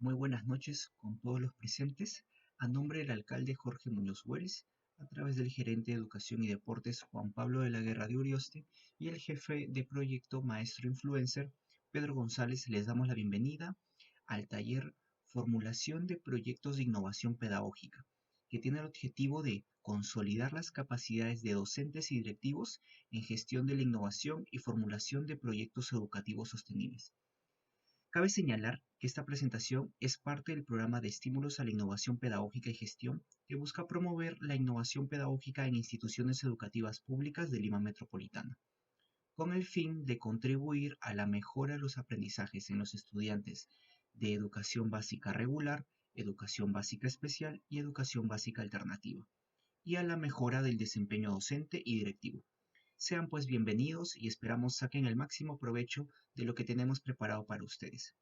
Muy buenas noches con todos los presentes. A nombre del alcalde Jorge Muñoz Wells, a través del gerente de Educación y Deportes Juan Pablo de la Guerra de Urioste y el jefe de proyecto Maestro Influencer Pedro González, les damos la bienvenida al taller Formulación de Proyectos de Innovación Pedagógica, que tiene el objetivo de consolidar las capacidades de docentes y directivos en gestión de la innovación y formulación de proyectos educativos sostenibles. Cabe señalar que esta presentación es parte del programa de estímulos a la innovación pedagógica y gestión que busca promover la innovación pedagógica en instituciones educativas públicas de Lima Metropolitana, con el fin de contribuir a la mejora de los aprendizajes en los estudiantes de educación básica regular, educación básica especial y educación básica alternativa, y a la mejora del desempeño docente y directivo. Sean pues bienvenidos y esperamos saquen el máximo provecho de lo que tenemos preparado para ustedes.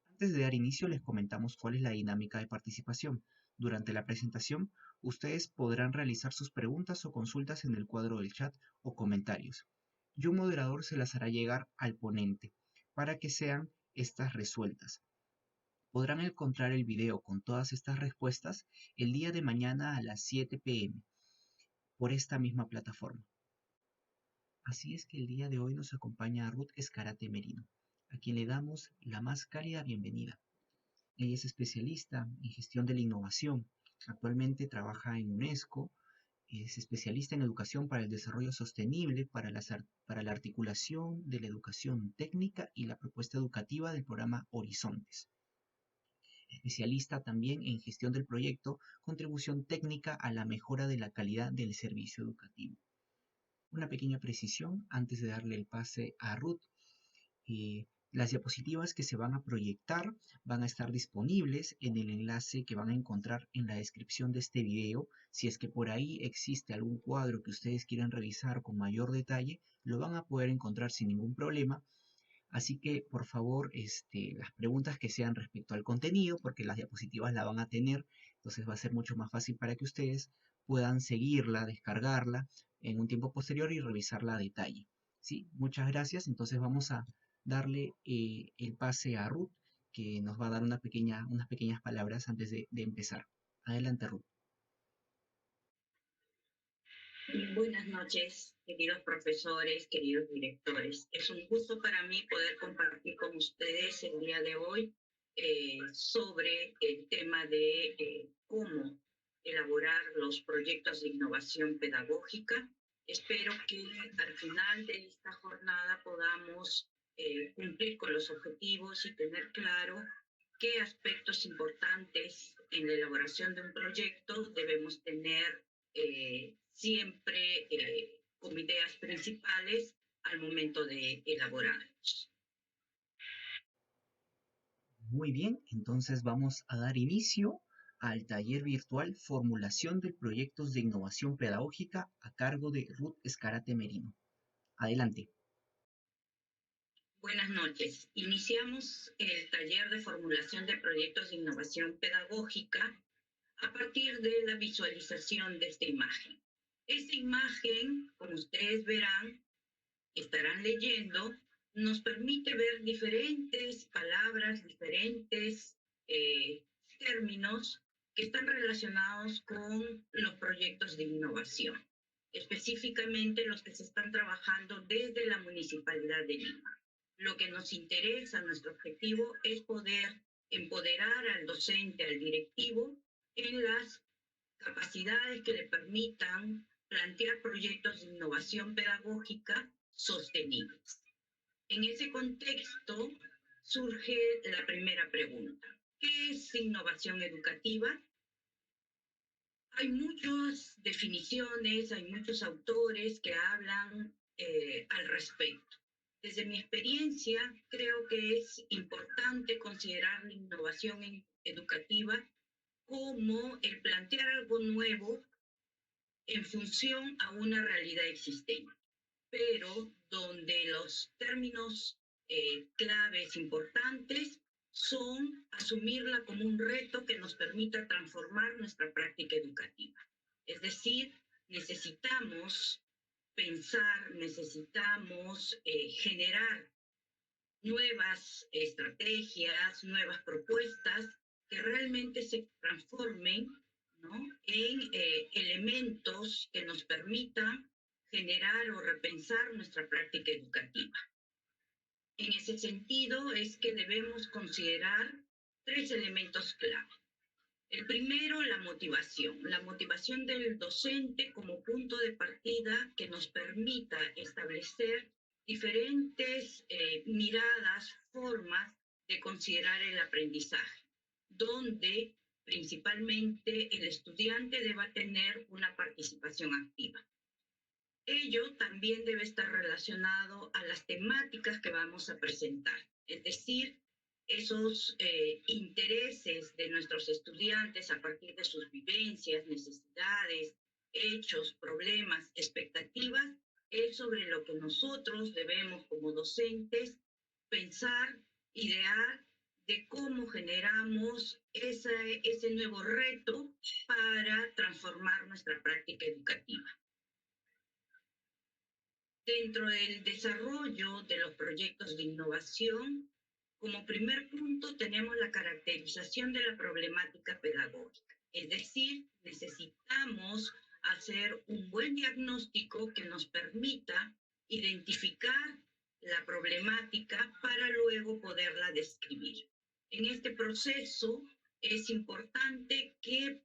Antes de dar inicio, les comentamos cuál es la dinámica de participación. Durante la presentación, ustedes podrán realizar sus preguntas o consultas en el cuadro del chat o comentarios, y un moderador se las hará llegar al ponente para que sean estas resueltas. Podrán encontrar el video con todas estas respuestas el día de mañana a las 7 p.m. por esta misma plataforma. Así es que el día de hoy nos acompaña Ruth Escarate Merino, a quien le damos la más cálida bienvenida. Ella es especialista en gestión de la innovación. Actualmente trabaja en UNESCO, es especialista en educación para el desarrollo sostenible, para la articulación de la educación técnica y la propuesta educativa del programa Horizontes. Especialista también en gestión del proyecto, contribución técnica a la mejora de la calidad del servicio educativo. Una pequeña precisión antes de darle el pase a Ruth. Las diapositivas que se van a proyectar van a estar disponibles en el enlace que van a encontrar en la descripción de este video. Si es que por ahí existe algún cuadro que ustedes quieran revisar con mayor detalle, lo van a poder encontrar sin ningún problema. Así que, por favor, las preguntas que sean respecto al contenido, porque las diapositivas la van a tener, entonces va a ser mucho más fácil para que ustedes puedan seguirla, descargarla en un tiempo posterior y revisarla a detalle. ¿Sí? Muchas gracias. Entonces vamos a darle el pase a Ruth, que nos va a dar unas pequeñas palabras antes de empezar. Adelante, Ruth. Buenas noches, queridos profesores, queridos directores. Es un gusto para mí poder compartir con ustedes el día de hoy sobre el tema de cómo elaborar los proyectos de innovación pedagógica. Espero que al final de esta jornada podamos cumplir con los objetivos y tener claro qué aspectos importantes en la elaboración de un proyecto debemos tener siempre como ideas principales al momento de elaborarlos. Muy bien, entonces vamos a dar inicio al taller virtual Formulación de Proyectos de Innovación Pedagógica a cargo de Ruth Escarate Merino. Adelante. Buenas noches. Iniciamos el taller de formulación de proyectos de innovación pedagógica a partir de la visualización de esta imagen. Esta imagen, como ustedes verán, estarán leyendo, nos permite ver diferentes palabras, diferentes términos que están relacionados con los proyectos de innovación, específicamente los que se están trabajando desde la Municipalidad de Lima. Lo que nos interesa, nuestro objetivo es poder empoderar al docente, al directivo, en las capacidades que le permitan plantear proyectos de innovación pedagógica sostenibles. En ese contexto surge la primera pregunta. ¿Qué es innovación educativa? Hay muchas definiciones, hay muchos autores que hablan al respecto. Desde mi experiencia, creo que es importante considerar la innovación educativa como el plantear algo nuevo en función a una realidad existente, pero donde los términos claves importantes son asumirla como un reto que nos permita transformar nuestra práctica educativa. Es decir, necesitamos pensar, necesitamos generar nuevas estrategias, nuevas propuestas que realmente se transformen, ¿no?, en elementos que nos permitan generar o repensar nuestra práctica educativa. En ese sentido es que debemos considerar tres elementos clave. El primero, la motivación del docente como punto de partida que nos permita establecer diferentes miradas, formas de considerar el aprendizaje, donde principalmente el estudiante deba tener una participación activa. Ello también debe estar relacionado a las temáticas que vamos a presentar, es decir, esos intereses de nuestros estudiantes a partir de sus vivencias, necesidades, hechos, problemas, expectativas, es sobre lo que nosotros debemos como docentes pensar, idear de cómo generamos ese nuevo reto para transformar nuestra práctica educativa. Dentro del desarrollo de los proyectos de innovación, como primer punto tenemos la caracterización de la problemática pedagógica. Es decir, necesitamos hacer un buen diagnóstico que nos permita identificar la problemática para luego poderla describir. En este proceso es importante que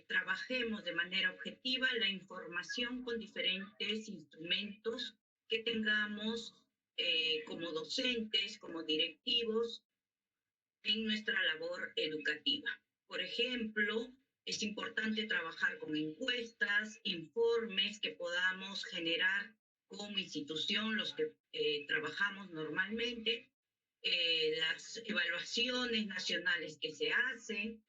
trabajemos de manera objetiva la información con diferentes instrumentos que tengamos como docentes, como directivos en nuestra labor educativa. Por ejemplo, es importante trabajar con encuestas, informes que podamos generar como institución, los que trabajamos normalmente, las evaluaciones nacionales que se hacen,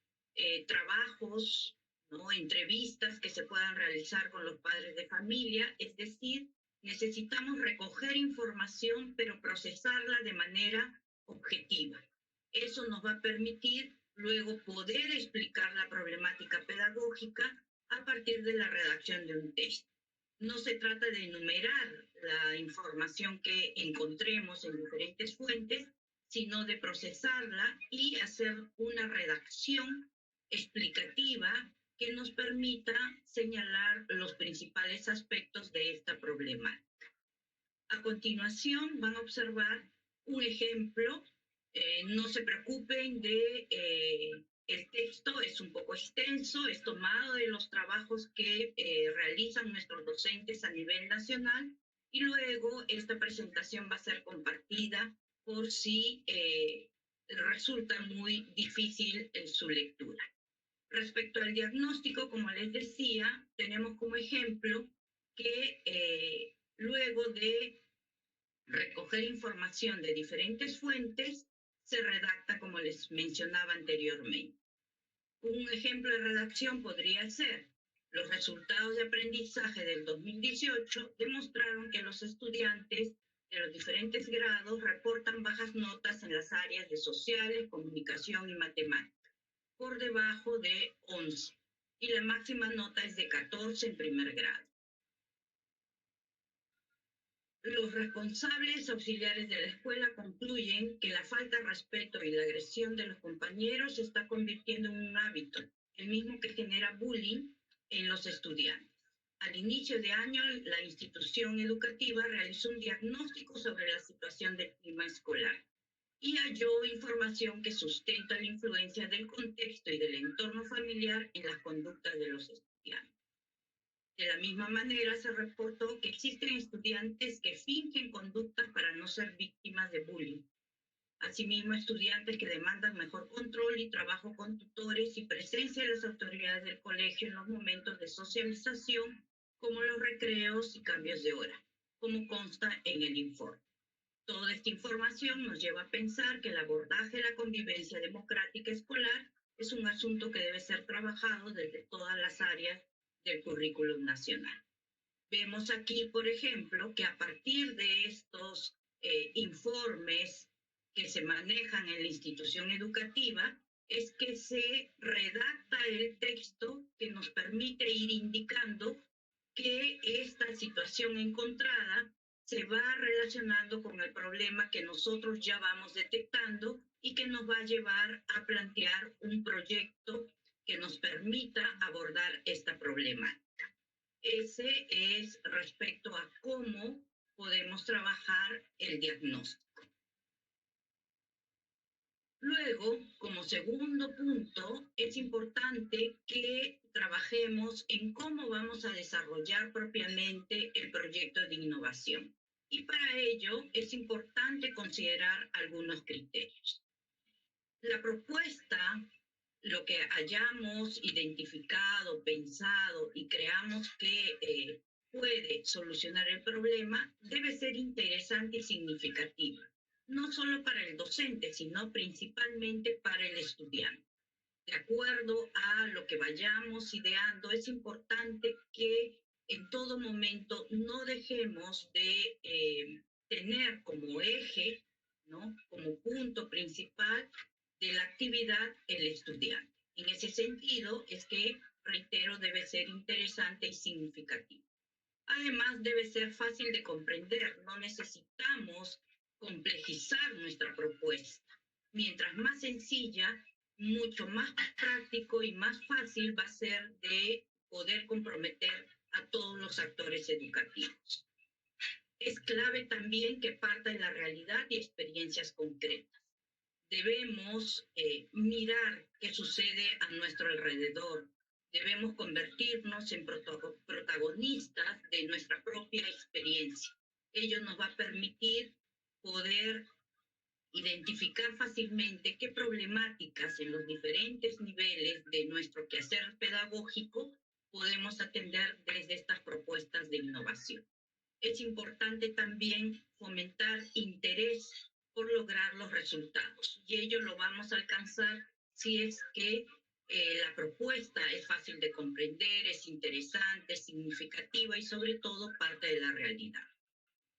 trabajos, ¿no?, entrevistas que se puedan realizar con los padres de familia, es decir, necesitamos recoger información, pero procesarla de manera objetiva. Eso nos va a permitir luego poder explicar la problemática pedagógica a partir de la redacción de un texto. No se trata de enumerar la información que encontremos en diferentes fuentes, sino de procesarla y hacer una redacción explicativa que nos permita señalar los principales aspectos de esta problemática. A continuación van a observar un ejemplo. No se preocupen de el texto, es un poco extenso, es tomado de los trabajos que realizan nuestros docentes a nivel nacional, y luego esta presentación va a ser compartida por si resulta muy difícil su lectura. Respecto al diagnóstico, como les decía, tenemos como ejemplo que luego de recoger información de diferentes fuentes, se redacta como les mencionaba anteriormente. Un ejemplo de redacción podría ser: los resultados de aprendizaje del 2018 demostraron que los estudiantes de los diferentes grados reportan bajas notas en las áreas de sociales, comunicación y matemática, por debajo de 11, y la máxima nota es de 14 en primer grado. Los responsables auxiliares de la escuela concluyen que la falta de respeto y la agresión de los compañeros se está convirtiendo en un hábito, el mismo que genera bullying en los estudiantes. Al inicio de año, la institución educativa realizó un diagnóstico sobre la situación del clima escolar y halló información que sustenta la influencia del contexto y del entorno familiar en las conductas de los estudiantes. De la misma manera, se reportó que existen estudiantes que fingen conductas para no ser víctimas de bullying. Asimismo, estudiantes que demandan mejor control y trabajo con tutores y presencia de las autoridades del colegio en los momentos de socialización, como los recreos y cambios de hora, como consta en el informe. Toda esta información nos lleva a pensar que el abordaje de la convivencia democrática escolar es un asunto que debe ser trabajado desde todas las áreas del currículum nacional. Vemos aquí, por ejemplo, que a partir de estos informes que se manejan en la institución educativa, es que se redacta el texto que nos permite ir indicando que esta situación encontrada se va relacionando con el problema que nosotros ya vamos detectando y que nos va a llevar a plantear un proyecto que nos permita abordar esta problemática. Ese es respecto a cómo podemos trabajar el diagnóstico. Luego, como segundo punto, es importante que trabajemos en cómo vamos a desarrollar propiamente el proyecto de innovación. Y para ello es importante considerar algunos criterios. La propuesta, lo que hayamos identificado, pensado y creamos que puede solucionar el problema, debe ser interesante y significativa, no solo para el docente, sino principalmente para el estudiante. De acuerdo a lo que vayamos ideando, es importante que en todo momento no dejemos de tener como eje, ¿no?, como punto principal de la actividad el estudiante. En ese sentido es que, reitero, debe ser interesante y significativo. Además, debe ser fácil de comprender. No necesitamos complejizar nuestra propuesta. Mientras más sencilla, mucho más práctico y más fácil va a ser de poder comprometer a todos los actores educativos. Es clave también que parta de la realidad y experiencias concretas. Debemos mirar qué sucede a nuestro alrededor. Debemos convertirnos en protagonistas de nuestra propia experiencia. Ello nos va a permitir poder identificar fácilmente qué problemáticas en los diferentes niveles de nuestro quehacer pedagógico podemos atender desde estas propuestas de innovación. Es importante también fomentar interés por lograr los resultados, y ello lo vamos a alcanzar si es que la propuesta es fácil de comprender, es interesante, es significativa y sobre todo parte de la realidad.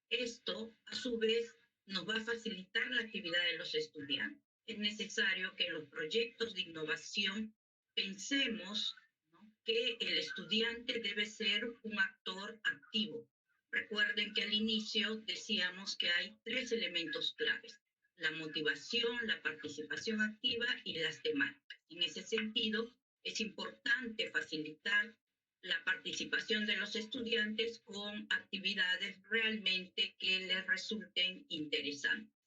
Esto, a su vez, nos va a facilitar la actividad de los estudiantes. Es necesario que en los proyectos de innovación pensemos, ¿no?, que el estudiante debe ser un actor activo. Recuerden que al inicio decíamos que hay 3 elementos claves: la motivación, la participación activa y las temáticas. En ese sentido, es importante facilitar la participación de los estudiantes con actividades realmente que les resulten interesantes.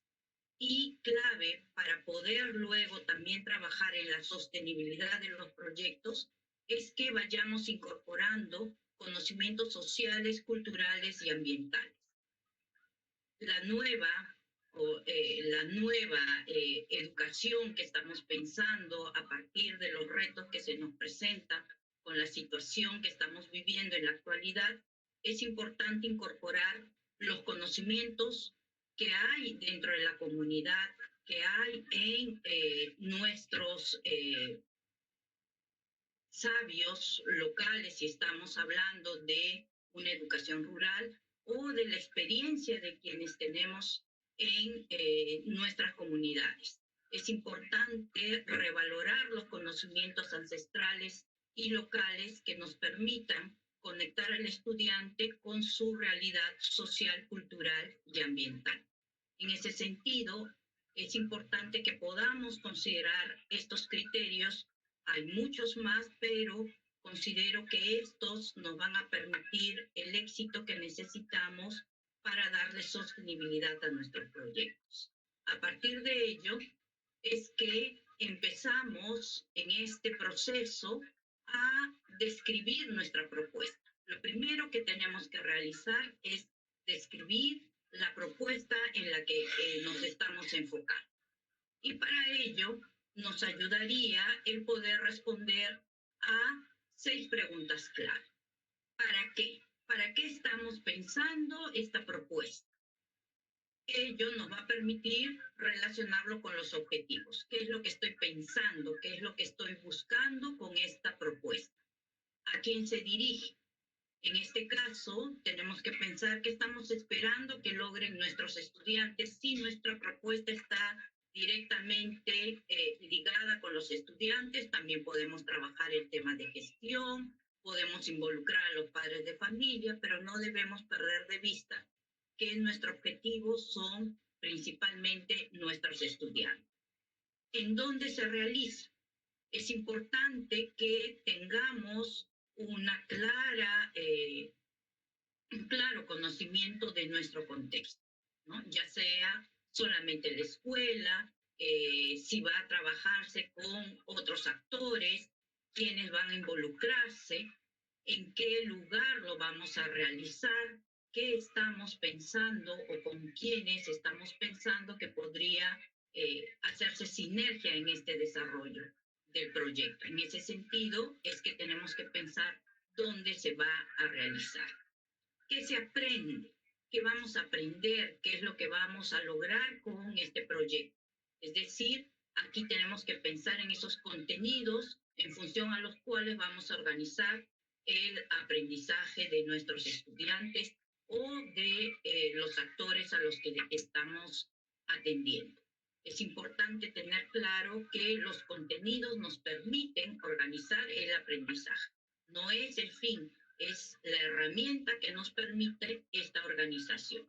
Y clave para poder luego también trabajar en la sostenibilidad de los proyectos es que vayamos incorporando conocimientos sociales, culturales y ambientales. La nueva educación que estamos pensando a partir de los retos que se nos presentan con la situación que estamos viviendo en la actualidad, es importante incorporar los conocimientos que hay dentro de la comunidad, que hay en nuestros sabios locales, si estamos hablando de una educación rural, o de la experiencia de quienes tenemos en nuestras comunidades. Es importante revalorar los conocimientos ancestrales y locales que nos permitan conectar al estudiante con su realidad social, cultural y ambiental. En ese sentido, es importante que podamos considerar estos criterios. Hay muchos más, pero considero que estos nos van a permitir el éxito que necesitamos para darle sostenibilidad a nuestros proyectos. A partir de ello, es que empezamos en este proceso a describir nuestra propuesta. Lo primero que tenemos que realizar es describir la propuesta en la que nos estamos enfocando. Y para ello nos ayudaría el poder responder a 6 preguntas clave. ¿Para qué? ¿Para qué estamos pensando esta propuesta? Ello nos va a permitir relacionarlo con los objetivos. ¿Qué es lo que estoy pensando? ¿Qué es lo que estoy buscando con esta propuesta? ¿A quién se dirige? En este caso, tenemos que pensar qué estamos esperando que logren nuestros estudiantes. Si nuestra propuesta está directamente ligada con los estudiantes, también podemos trabajar el tema de gestión, podemos involucrar a los padres de familia, pero no debemos perder de vista que nuestro objetivo son principalmente nuestros estudiantes. ¿En dónde se realiza? Es importante que tengamos un claro conocimiento de nuestro contexto, ¿no? Ya sea solamente la escuela, si va a trabajarse con otros actores, quiénes van a involucrarse, en qué lugar lo vamos a realizar, qué estamos pensando o con quiénes estamos pensando que podría hacerse sinergia en este desarrollo del proyecto. En ese sentido es que tenemos que pensar dónde se va a realizar. ¿Qué se aprende? ¿Qué vamos a aprender? ¿Qué es lo que vamos a lograr con este proyecto? Es decir, aquí tenemos que pensar en esos contenidos en función a los cuales vamos a organizar el aprendizaje de nuestros estudiantes o de los actores a los que estamos atendiendo. Es importante tener claro que los contenidos nos permiten organizar el aprendizaje. No es el fin, es la herramienta que nos permite esta organización.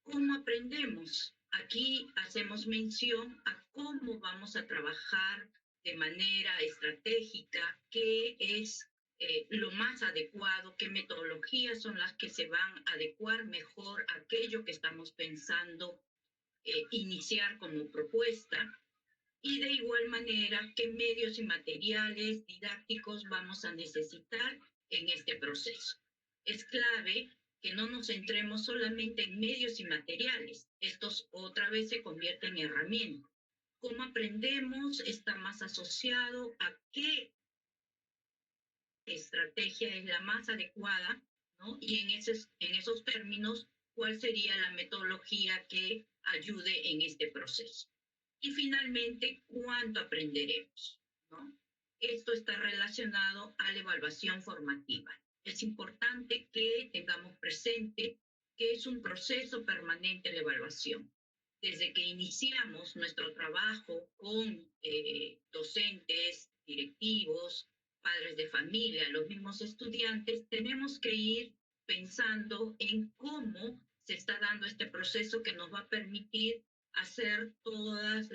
¿Cómo aprendemos? Aquí hacemos mención a cómo vamos a trabajar de manera estratégica, qué es lo más adecuado, qué metodologías son las que se van a adecuar mejor a aquello que estamos pensando iniciar como propuesta, y de igual manera qué medios y materiales didácticos vamos a necesitar en este proceso. Es clave que no nos centremos solamente en medios y materiales. Estos otra vez se convierten en herramientas. ¿Cómo aprendemos? Está más asociado a qué estrategia es la más adecuada, ¿no? Y en esos términos, ¿cuál sería la metodología que ayude en este proceso? Y finalmente, ¿cuánto aprenderemos? ¿No? Esto está relacionado a la evaluación formativa. Es importante que tengamos presente que es un proceso permanente la evaluación. Desde que iniciamos nuestro trabajo con docentes, directivos, padres de familia, los mismos estudiantes, tenemos que ir pensando en cómo se está dando este proceso que nos va a permitir hacer todos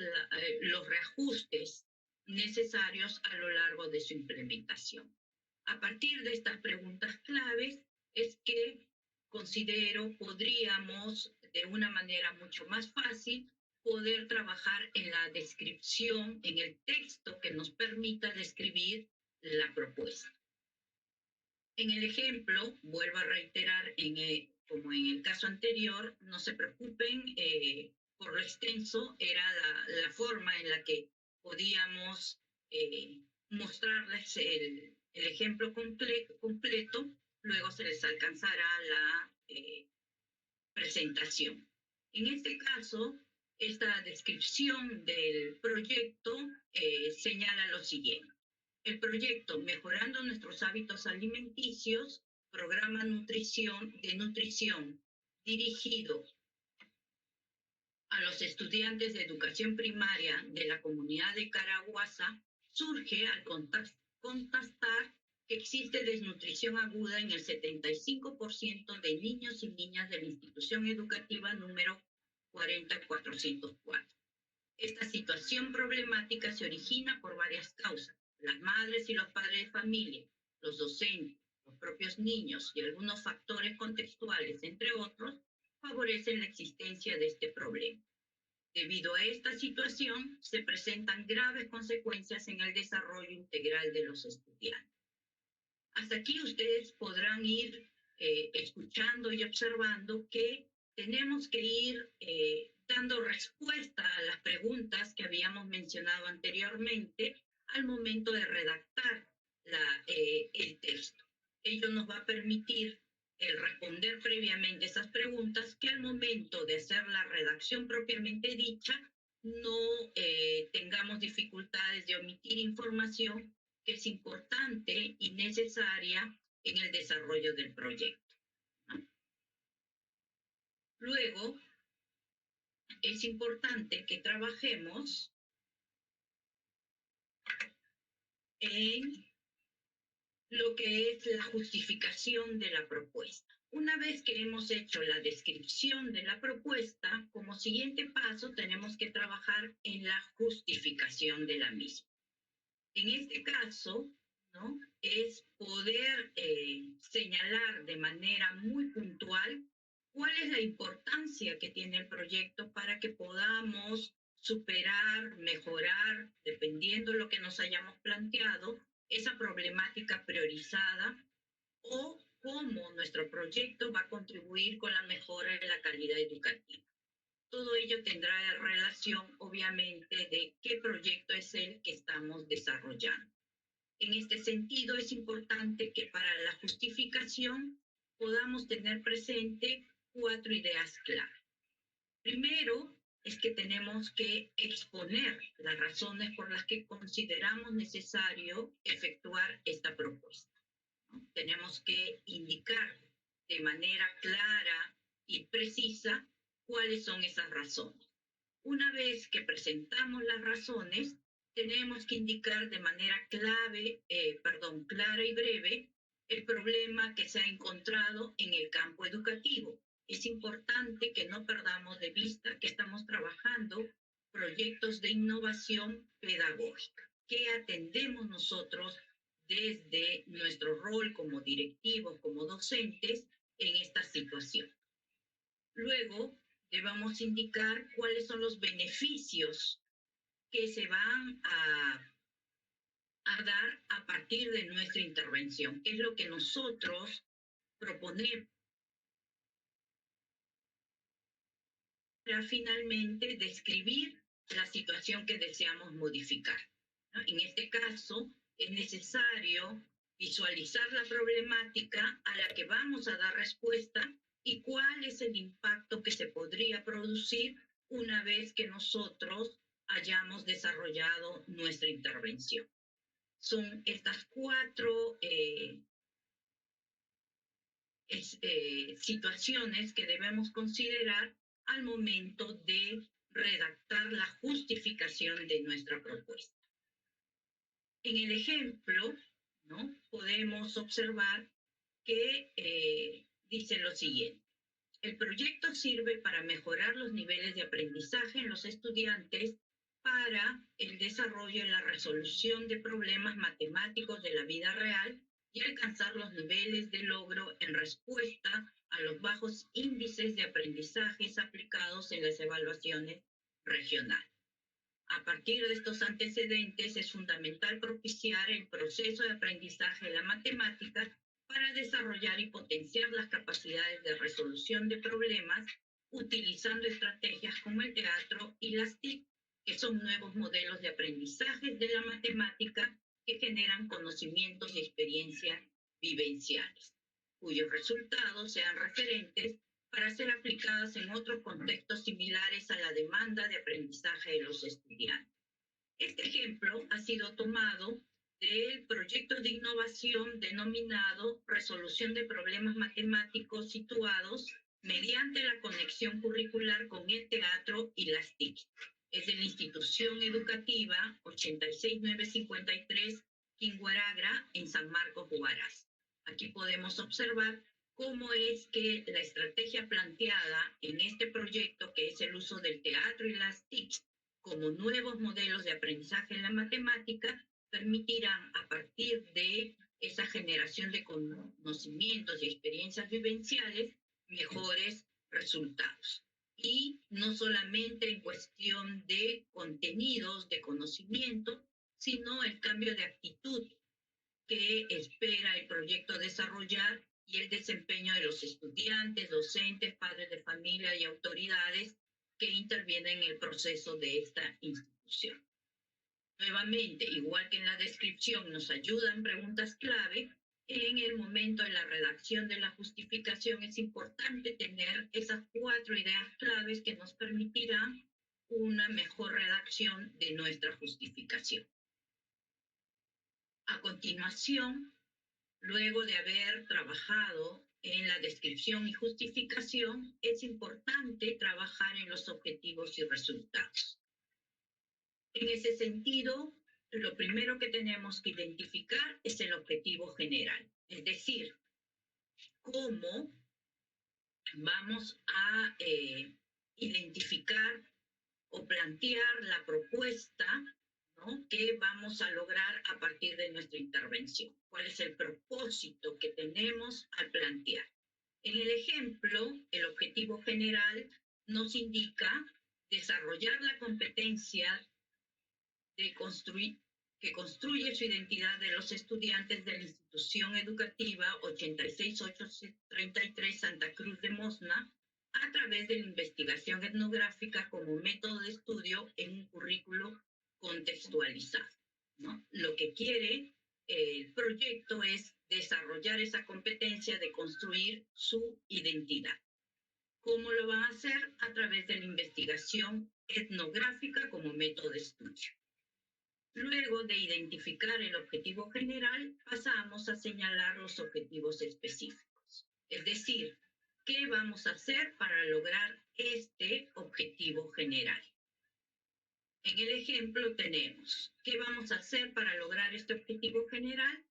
los reajustes necesarios a lo largo de su implementación. A partir de estas preguntas claves es que considero podríamos de una manera mucho más fácil poder trabajar en la descripción, en el texto que nos permita describir la propuesta. En el ejemplo, vuelvo a reiterar, como en el caso anterior, no se preocupen por lo extenso, era la forma en la que podíamos mostrarles el ejemplo completo, luego se les alcanzará la presentación. En este caso, esta descripción del proyecto señala lo siguiente. El proyecto Mejorando nuestros hábitos alimenticios, programa de nutrición dirigido a los estudiantes de educación primaria de la comunidad de Caraguasa, surge al constatar que existe desnutrición aguda en el 75% de niños y niñas de la institución educativa número 40404. Esta situación problemática se origina por varias causas. Las madres y los padres de familia, los docentes, los propios niños y algunos factores contextuales, entre otros, favorecen la existencia de este problema. Debido a esta situación, se presentan graves consecuencias en el desarrollo integral de los estudiantes. Hasta aquí ustedes podrán ir escuchando y observando que tenemos que ir dando respuesta a las preguntas que habíamos mencionado anteriormente al momento de redactar el texto. Ello nos va a permitir el responder previamente esas preguntas que al momento de hacer la redacción propiamente dicha no tengamos dificultades de omitir información que es importante y necesaria en el desarrollo del proyecto, ¿no? Luego, es importante que trabajemos en lo que es la justificación de la propuesta. Una vez que hemos hecho la descripción de la propuesta, como siguiente paso tenemos que trabajar en la justificación de la misma. En este caso, ¿no? Es poder señalar de manera muy puntual cuál es la importancia que tiene el proyecto para que podamos superar, mejorar, dependiendo de lo que nos hayamos planteado, esa problemática priorizada o cómo nuestro proyecto va a contribuir con la mejora de la calidad educativa. Todo ello tendrá relación, obviamente, de qué proyecto es el que estamos desarrollando. En este sentido, es importante que para la justificación podamos tener presente 4 ideas clave. Primero, es que tenemos que exponer las razones por las que consideramos necesario efectuar esta propuesta. Tenemos que indicar de manera clara y precisa cuáles son esas razones. Una vez que presentamos las razones, tenemos que indicar de manera clara y breve el problema que se ha encontrado en el campo educativo. Es importante que no perdamos de vista que estamos trabajando proyectos de innovación pedagógica. ¿Qué atendemos nosotros desde nuestro rol como directivos, como docentes, en esta situación? Luego, debemos indicar cuáles son los beneficios que se van a dar a partir de nuestra intervención, qué es lo que nosotros proponemos para finalmente describir la situación que deseamos modificar, ¿no? En este caso, es necesario visualizar la problemática a la que vamos a dar respuesta y cuál es el impacto que se podría producir una vez que nosotros hayamos desarrollado nuestra intervención. Son estas 4 situaciones que debemos considerar al momento de redactar la justificación de nuestra propuesta. En el ejemplo, ¿no? Podemos observar que dice lo siguiente. El proyecto sirve para mejorar los niveles de aprendizaje en los estudiantes para el desarrollo y la resolución de problemas matemáticos de la vida real y alcanzar los niveles de logro en respuesta a los bajos índices de aprendizajes aplicados en las evaluaciones regionales. A partir de estos antecedentes, es fundamental propiciar el proceso de aprendizaje de la matemática para desarrollar y potenciar las capacidades de resolución de problemas utilizando estrategias como el teatro y las TIC, que son nuevos modelos de aprendizaje de la matemática que generan conocimientos y experiencias vivenciales, cuyos resultados sean referentes para ser aplicadas en otros contextos similares a la demanda de aprendizaje de los estudiantes. Este ejemplo ha sido tomado del proyecto de innovación denominado Resolución de Problemas Matemáticos situados mediante la conexión curricular con el teatro y las TIC. Es de la institución educativa 86953 Quinguaragra en San Marcos, Huaraz. Aquí podemos observar cómo es que la estrategia planteada en este proyecto, que es el uso del teatro y las TIC como nuevos modelos de aprendizaje en la matemática, permitirán a partir de esa generación de conocimientos y experiencias vivenciales mejores resultados. Y no solamente en cuestión de contenidos, de conocimiento, sino el cambio de actitud que espera el proyecto desarrollar y el desempeño de los estudiantes, docentes, padres de familia y autoridades que intervienen en el proceso de esta institución. Nuevamente, igual que en la descripción, nos ayudan preguntas clave. En el momento de la redacción de la justificación es importante tener esas 4 ideas claves que nos permitirán una mejor redacción de nuestra justificación. A continuación, luego de haber trabajado en la descripción y justificación, es importante trabajar en los objetivos y resultados. En ese sentido, lo primero que tenemos que identificar es el objetivo general, es decir, cómo vamos a identificar o plantear la propuesta, ¿no?, que vamos a lograr a partir de nuestra intervención. ¿Cuál es el propósito que tenemos al plantear? En el ejemplo, el objetivo general nos indica desarrollar la competencia de construir, que construye su identidad de los estudiantes de la institución educativa 86833 Santa Cruz de Mosna a través de la investigación etnográfica como método de estudio en un currículo contextualizado, ¿no? Lo que quiere el proyecto es desarrollar esa competencia de construir su identidad. ¿Cómo lo van a hacer? A través de la investigación etnográfica como método de estudio. Luego de identificar el objetivo general, pasamos a señalar los objetivos específicos. Es decir, ¿qué vamos a hacer para lograr este objetivo general? En el ejemplo tenemos, ¿qué vamos a hacer para lograr este objetivo general?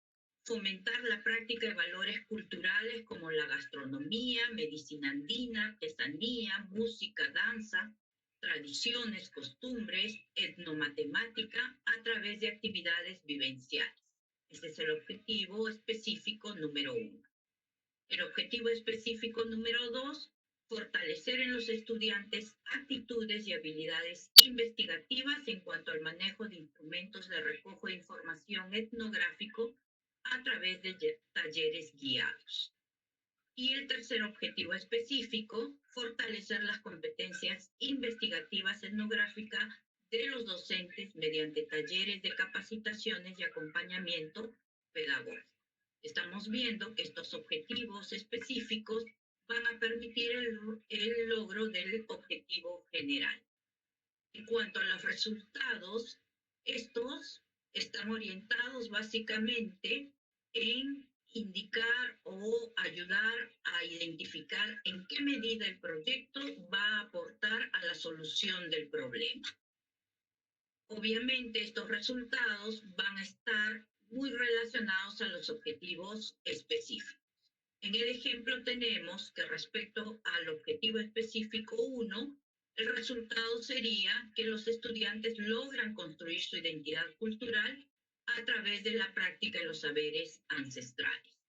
Fomentar la práctica de valores culturales como la gastronomía, medicina andina, artesanía, música, danza, tradiciones, costumbres, etnomatemática a través de actividades vivenciales. Este es el objetivo específico número 1. El objetivo específico número 2, fortalecer en los estudiantes actitudes y habilidades investigativas en cuanto al manejo de instrumentos de recojo de información etnográfico a través de talleres guiados. Y el tercer objetivo específico, fortalecer las competencias investigativas etnográficas de los docentes mediante talleres de capacitaciones y acompañamiento pedagógico. Estamos viendo que estos objetivos específicos van a permitir el logro del objetivo general. En cuanto a los resultados, estos están orientados básicamente en indicar o ayudar a identificar en qué medida el proyecto va a aportar a la solución del problema. Obviamente estos resultados van a estar muy relacionados a los objetivos específicos. En el ejemplo tenemos que respecto al objetivo específico 1, el resultado sería que los estudiantes logran construir su identidad cultural a través de la práctica de los saberes ancestrales.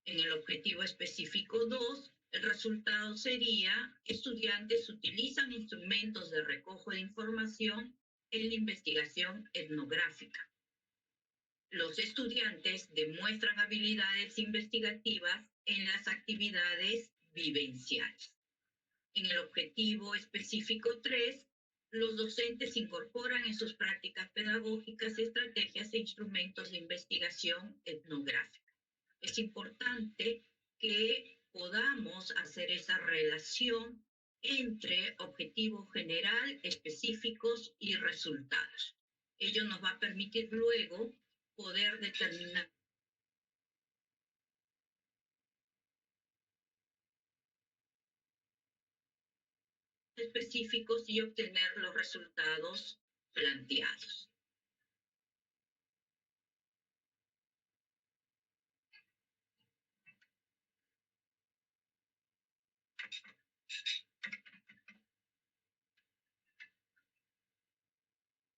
En el objetivo específico 2, el resultado sería estudiantes utilizan instrumentos de recojo de información en la investigación etnográfica. Los estudiantes demuestran habilidades investigativas en las actividades vivenciales. En el objetivo específico 3, los docentes incorporan en sus prácticas pedagógicas estrategias e instrumentos de investigación etnográfica. Es importante que podamos hacer esa relación entre objetivo general, específicos y resultados. Ello nos va a permitir luego poder determinar específicos y obtener los resultados planteados.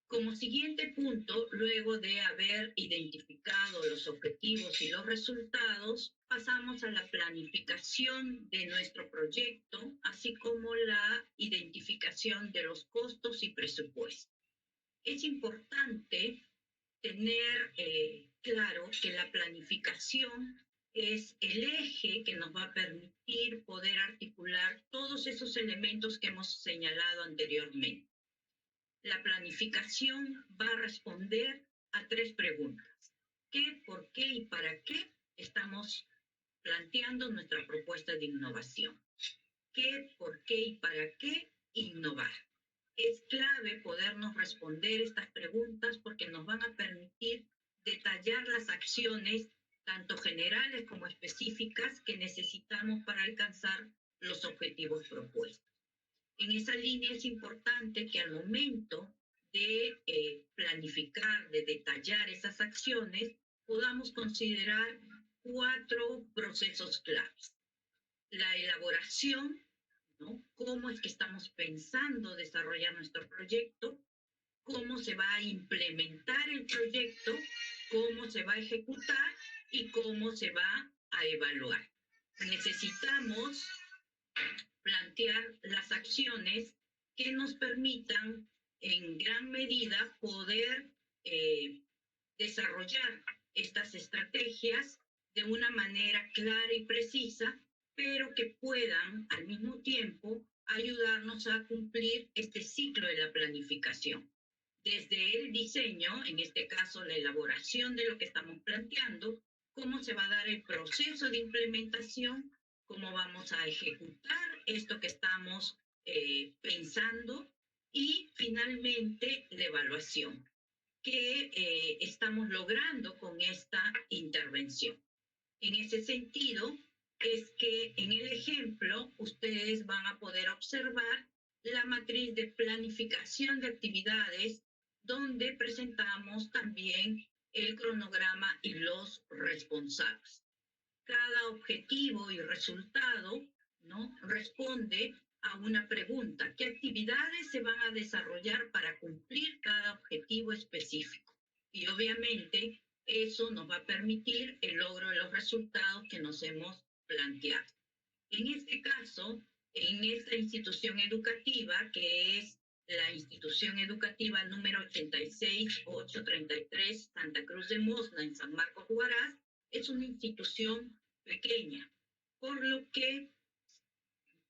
Como siguiente punto, luego de haber identificado los objetivos y los resultados, pasamos a la planificación de nuestro proyecto, así como la identificación de los costos y presupuestos. Es importante tener claro que la planificación es el eje que nos va a permitir poder articular todos esos elementos que hemos señalado anteriormente. La planificación va a responder a 3 preguntas. ¿Qué, por qué y para qué estamos planteando nuestra propuesta de innovación? ¿Qué, por qué y para qué innovar? Es clave podernos responder estas preguntas porque nos van a permitir detallar las acciones, tanto generales como específicas, que necesitamos para alcanzar los objetivos propuestos. En esa línea es importante que al momento de planificar, de detallar esas acciones, podamos considerar 4 procesos claves. la elaboración, ¿no? Cómo es que estamos pensando desarrollar nuestro proyecto, cómo se va a implementar el proyecto, cómo se va a ejecutar y cómo se va a evaluar. Necesitamos plantear las acciones que nos permitan en gran medida poder eh, desarrollar estas estrategias de una manera clara y precisa, pero que puedan al mismo tiempo ayudarnos a cumplir este ciclo de la planificación. Desde el diseño, en este caso la elaboración de lo que estamos planteando, cómo se va a dar el proceso de implementación, cómo vamos a ejecutar esto que estamos pensando y finalmente la evaluación que estamos logrando con esta intervención. En ese sentido, es que en el ejemplo ustedes van a poder observar la matriz de planificación de actividades donde presentamos también el cronograma y los responsables. Cada objetivo y resultado, ¿no?, responde a una pregunta: ¿qué actividades se van a desarrollar para cumplir cada objetivo específico? Y obviamente eso nos va a permitir el logro de los resultados que nos hemos planteado. En este caso, en esta institución educativa, que es la institución educativa número 86833 Santa Cruz de Mosna, en San Marcos Huaraz, es una institución pequeña, por lo que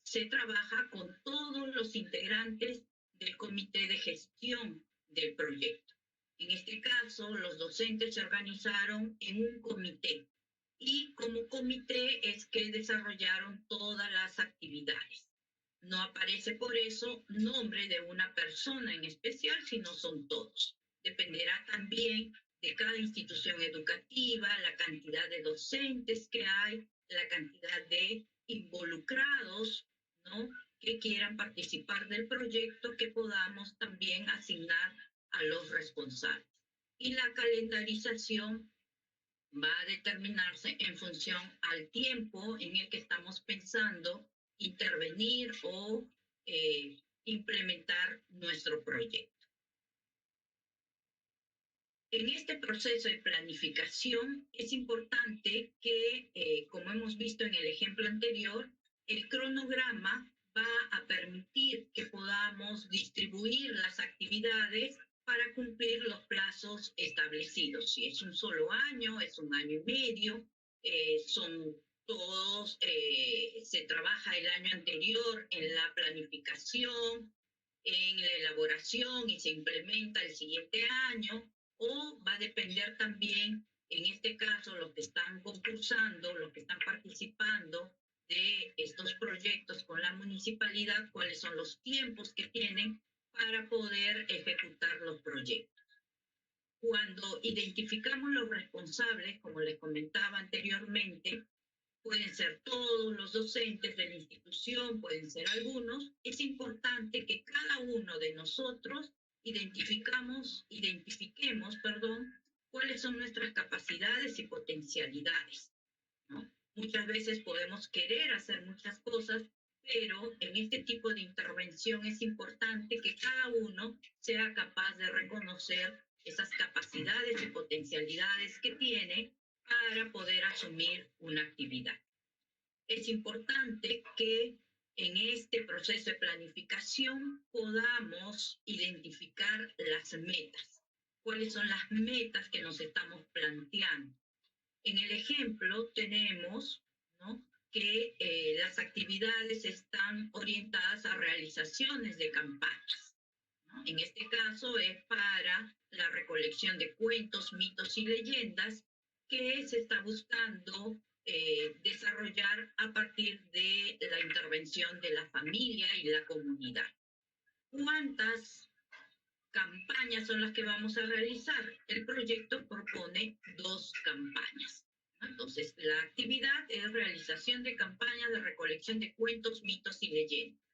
se trabaja con todos los integrantes del comité de gestión del proyecto. En este caso, los docentes se organizaron en un comité y como comité es que desarrollaron todas las actividades. No aparece por eso nombre de una persona en especial, sino son todos. Dependerá también de cada institución educativa, la cantidad de docentes que hay, la cantidad de involucrados, ¿no?, que quieran participar del proyecto, que podamos también asignar a los responsables. Y la calendarización va a determinarse en función al tiempo en el que estamos pensando intervenir o implementar nuestro proyecto. En este proceso de planificación es importante que, como hemos visto en el ejemplo anterior, el cronograma va a permitir que podamos distribuir las actividades para cumplir los plazos establecidos. Si es un solo año, es un año y medio, son todos, se trabaja el año anterior en la planificación, en la elaboración y se implementa el siguiente año, o va a depender también, en este caso, los que están concursando, los que están participando de estos proyectos con la municipalidad, cuáles son los tiempos que tienen para poder ejecutar los proyectos. Cuando identificamos los responsables, como les comentaba anteriormente, pueden ser todos los docentes de la institución, pueden ser algunos, es importante que cada uno de nosotros identifiquemos, cuáles son nuestras capacidades y potencialidades, ¿no? Muchas veces podemos querer hacer muchas cosas, pero en este tipo de intervención es importante que cada uno sea capaz de reconocer esas capacidades y potencialidades que tiene para poder asumir una actividad. Es importante que en este proceso de planificación podamos identificar las metas. ¿Cuáles son las metas que nos estamos planteando? En el ejemplo tenemos, ¿no?, que las actividades están orientadas a realizaciones de campañas, ¿no? En este caso es para la recolección de cuentos, mitos y leyendas que se está buscando desarrollar a partir de la intervención de la familia y la comunidad. ¿Cuántas campañas son las que vamos a realizar? El proyecto propone 2 campañas. Entonces, la actividad es realización de campañas de recolección de cuentos, mitos y leyendas.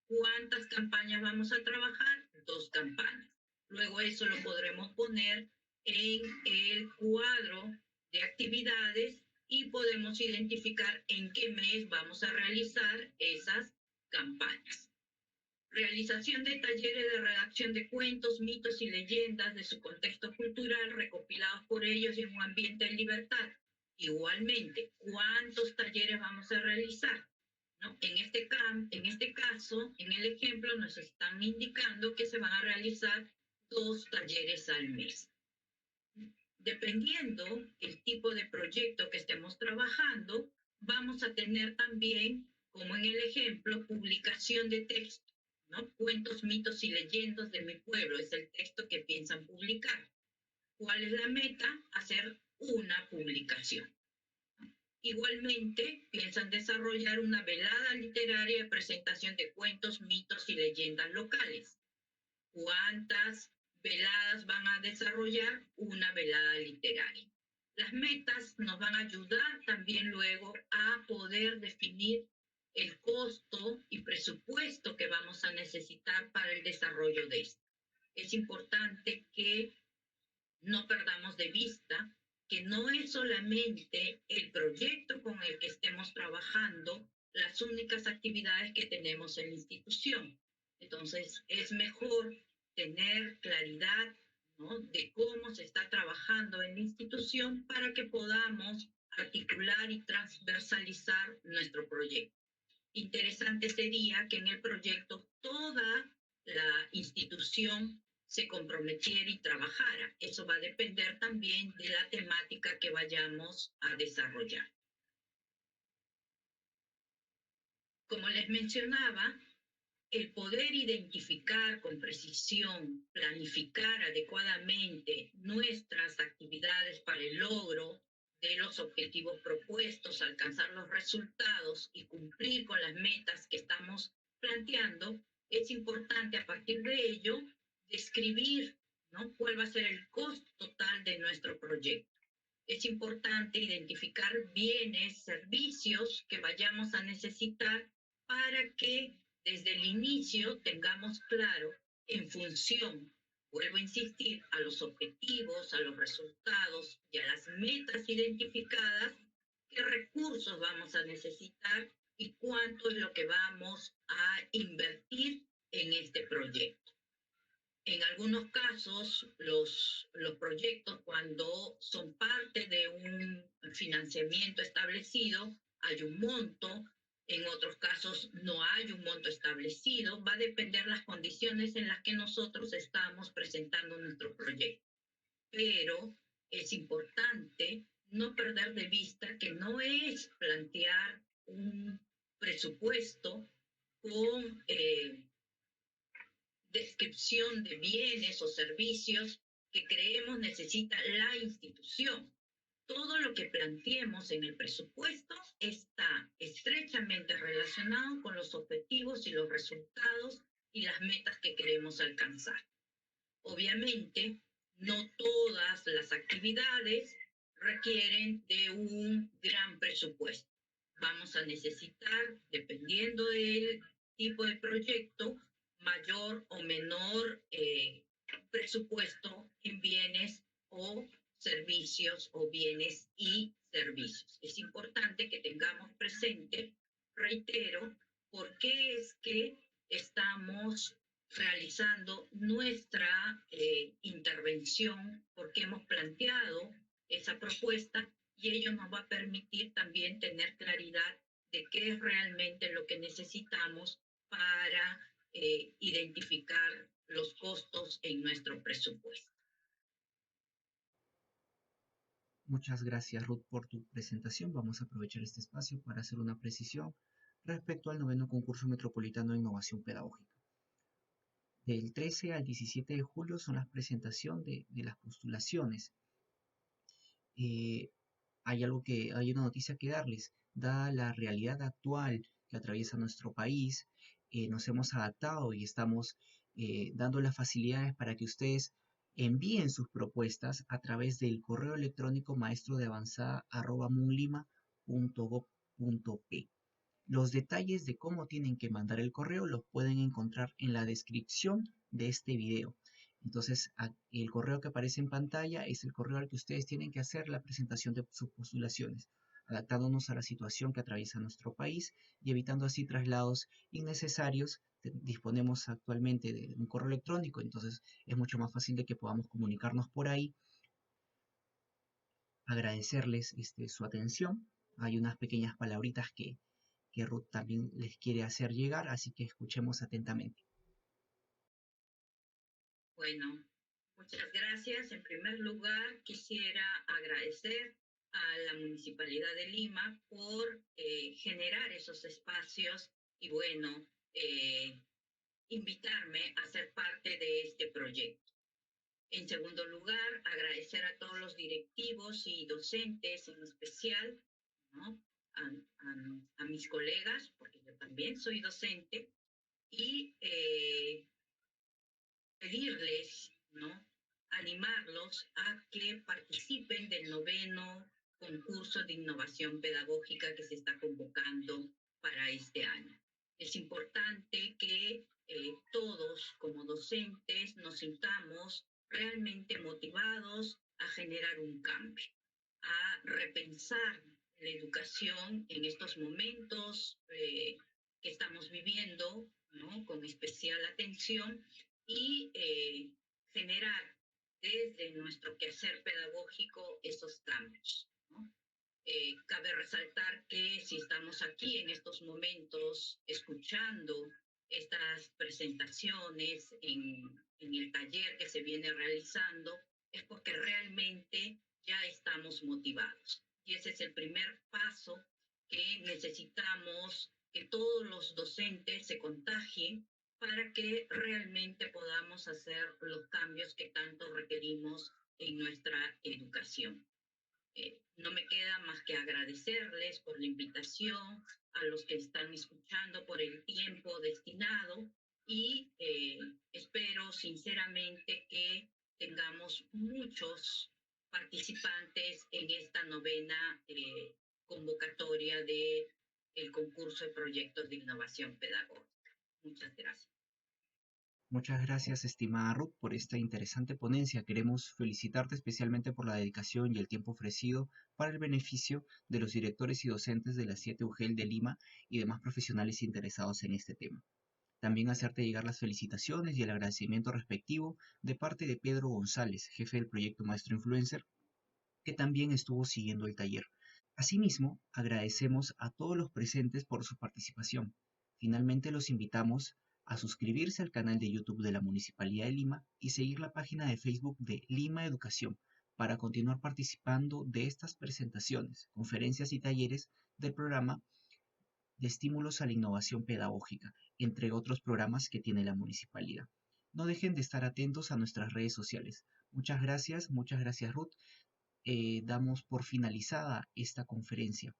¿Cuántas campañas vamos a trabajar? 2 campañas. Luego eso lo podremos poner en el cuadro de actividades y podemos identificar en qué mes vamos a realizar esas campañas. Realización de talleres de redacción de cuentos, mitos y leyendas de su contexto cultural recopilados por ellos en un ambiente de libertad. Igualmente, ¿cuántos talleres vamos a realizar? ¿No? En este caso, en el ejemplo, nos están indicando que se van a realizar 2 talleres al mes. Dependiendo el tipo de proyecto que estemos trabajando, vamos a tener también, como en el ejemplo, publicación de texto, ¿no? Cuentos, mitos y leyendas de mi pueblo, es el texto que piensan publicar. ¿Cuál es la meta? Hacer una publicación. Igualmente, piensan desarrollar una velada literaria de presentación de cuentos, mitos y leyendas locales. ¿Cuántas veladas van a desarrollar? Una velada literaria. Las metas nos van a ayudar también luego a poder definir el costo y presupuesto que vamos a necesitar para el desarrollo de esto. Es importante que no perdamos de vista que no es solamente el proyecto con el que estemos trabajando las únicas actividades que tenemos en la institución. Entonces, es mejor tener claridad, ¿no?, de cómo se está trabajando en la institución para que podamos articular y transversalizar nuestro proyecto. Interesante sería que en el proyecto toda la institución se comprometiera y trabajara. Eso va a depender también de la temática que vayamos a desarrollar. Como les mencionaba, el poder identificar con precisión, planificar adecuadamente nuestras actividades para el logro de los objetivos propuestos, alcanzar los resultados y cumplir con las metas que estamos planteando, es importante a partir de ello describir, ¿no?, cuál va a ser el costo total de nuestro proyecto. Es importante identificar bienes, servicios que vayamos a necesitar para que desde el inicio tengamos claro, en función, vuelvo a insistir, a los objetivos, a los resultados y a las metas identificadas, qué recursos vamos a necesitar y cuánto es lo que vamos a invertir en este proyecto. En algunos casos, los proyectos, cuando son parte de un financiamiento establecido, hay un monto. En otros casos no hay un monto establecido. Va a depender las condiciones en las que nosotros estamos presentando nuestro proyecto. Pero es importante no perder de vista que no es plantear un presupuesto con descripción de bienes o servicios que creemos necesita la institución. Todo lo que planteemos en el presupuesto está estrechamente relacionado con los objetivos y los resultados y las metas que queremos alcanzar. Obviamente, no todas las actividades requieren de un gran presupuesto. Vamos a necesitar, dependiendo del tipo de proyecto, mayor o menor presupuesto en bienes o servicios o bienes y servicios. Es importante que tengamos presente, reitero, por qué es que estamos realizando nuestra intervención, porque hemos planteado esa propuesta y ello nos va a permitir también tener claridad de qué es realmente lo que necesitamos para identificar los costos en nuestro presupuesto. Muchas gracias, Ruth, por tu presentación. Vamos a aprovechar este espacio para hacer una precisión respecto al 9º Concurso Metropolitano de Innovación Pedagógica. Del 13 al 17 de julio son la presentación de las postulaciones. Hay una noticia que darles. Dada la realidad actual que atraviesa nuestro país, nos hemos adaptado y estamos dando las facilidades para que ustedes envíen sus propuestas a través del correo electrónico maestrodeavanzada@munlima.gov.p. Los detalles de cómo tienen que mandar el correo los pueden encontrar en la descripción de este video. Entonces, el correo que aparece en pantalla es el correo al que ustedes tienen que hacer la presentación de sus postulaciones. adaptándonos a la situación que atraviesa nuestro país y evitando así traslados innecesarios. Disponemos actualmente de un correo electrónico, entonces es mucho más fácil de que podamos comunicarnos por ahí, agradecerles su atención. Hay unas pequeñas palabritas que Ruth también les quiere hacer llegar, así que escuchemos atentamente. Bueno, muchas gracias. En primer lugar, quisiera agradecer a la Municipalidad de Lima por generar esos espacios y, bueno, invitarme a ser parte de este proyecto. En segundo lugar, agradecer a todos los directivos y docentes en especial, ¿no? a mis colegas, porque yo también soy docente, y pedirles, ¿no? Animarlos a que participen del noveno concurso de innovación pedagógica que se está convocando para este año. Es importante que todos como docentes nos sintamos realmente motivados a generar un cambio, a repensar la educación en estos momentos que estamos viviendo, ¿no? Con especial atención y generar desde nuestro quehacer pedagógico esos cambios, ¿no? Cabe resaltar que si estamos aquí en estos momentos escuchando estas presentaciones en el taller que se viene realizando, es porque realmente ya estamos motivados. Y ese es el primer paso que necesitamos que todos los docentes se contagien para que realmente podamos hacer los cambios que tanto requerimos en nuestra educación. No me queda más que agradecerles por la invitación, a los que están escuchando por el tiempo destinado y espero sinceramente que tengamos muchos participantes en esta novena convocatoria del concurso de proyectos de innovación pedagógica. Muchas gracias. Muchas gracias, estimada Ruth, por esta interesante ponencia. Queremos felicitarte especialmente por la dedicación y el tiempo ofrecido para el beneficio de los directores y docentes de la 7 UGEL de Lima y demás profesionales interesados en este tema. También hacerte llegar las felicitaciones y el agradecimiento respectivo de parte de Pedro González, jefe del proyecto Maestro Influencer, que también estuvo siguiendo el taller. Asimismo, agradecemos a todos los presentes por su participación. Finalmente los invitamos a suscribirse al canal de YouTube de la Municipalidad de Lima y seguir la página de Facebook de Lima Educación para continuar participando de estas presentaciones, conferencias y talleres del programa de estímulos a la innovación pedagógica, entre otros programas que tiene la municipalidad. No dejen de estar atentos a nuestras redes sociales. Muchas gracias Ruth. Damos por finalizada esta conferencia.